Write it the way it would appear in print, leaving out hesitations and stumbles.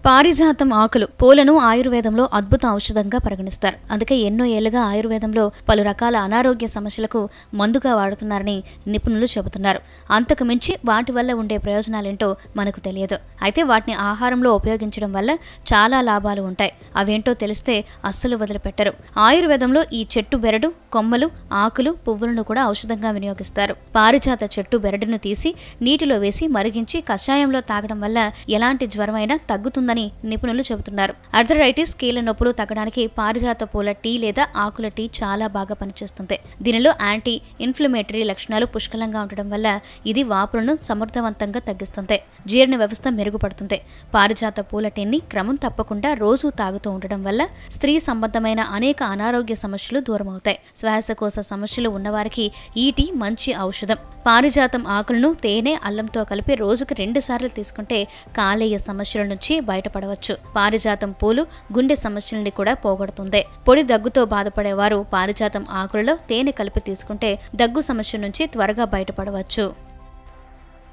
పారిజాతం ఆకులు పూలను ఆయుర్వేదంలో అద్భుత ఔషధంగా పరిగణిస్తారు. అందుకే ఎన్నో ఏళ్లుగా ఆయుర్వేదంలో పలు రకాల అనారోగ్య సమస్యలకు మందుగా వాడుతున్నారని నిపుణులు చెబుతున్నారు. అంతకు మించి వాటి వల్ల ఉండే ప్రయోజనాలేంటో మనకు తెలియదు. అయితే వాటిని ఆహారంలో ఉపయోగించడం వల్ల చాలా లాభాలు ఉంటాయి. అవేంటో తెలిస్తే అస్సలు వదిలిపెట్టరు. ఆయుర్వేదంలో ఈ చెట్టు బెరడు, కొమ్మలు, ఆకులు, పువ్వులను కూడా ఔషధంగా వినియోగిస్తారు. పారిజాత చెట్టు బెరడును తీసి నీటిలో వేసి మరిగించి కషాయంలో తాగడం వల్ల ఎలాంటి జ్వరమైనా తగ్గుతుందని నిపుణులు చెబుతున్నారు. అర్థరైటిస్, కీళ్ల నొప్పులు తగ్గడానికి పారిజాత పూల టీ లేదా ఆకుల టీ చాలా బాగా పనిచేస్తుంది. దీనిలో యాంటీ ఇన్ఫ్లమేటరీ లక్షణాలు పుష్కలంగా ఉండడం వల్ల ఇది వాపులను సమర్థవంతంగా తగ్గిస్తుంది. జీర్ణ వ్యవస్థ మెరుగుపడుతుంది. పారిజాత పూల టీని క్రమం తప్పకుండా రోజు తాగుతూ ఉండడం వల్ల స్త్రీ సంబంధమైన అనేక అనారోగ్య సమస్యలు దూరమవుతాయి. శ్వాసకోశ సమస్యలు ఉన్నవారికి ఈ టీ మంచి ఔషధం. పారిజాతం ఆకులను తేనె, అల్లంతో కలిపి రోజుకు 2 సార్లు తీసుకుంటే కాలేయ సమస్యల నుంచి బయటపడవచ్చు. పారిజాతం పూలు గుండె సమస్యల్ని కూడా పోగొడుతుంది. పొడి దగ్గుతో బాధపడేవారు పారిజాతం ఆకులలో తేనె కలిపి తీసుకుంటే దగ్గు సమస్య నుంచి త్వరగా బయటపడవచ్చు.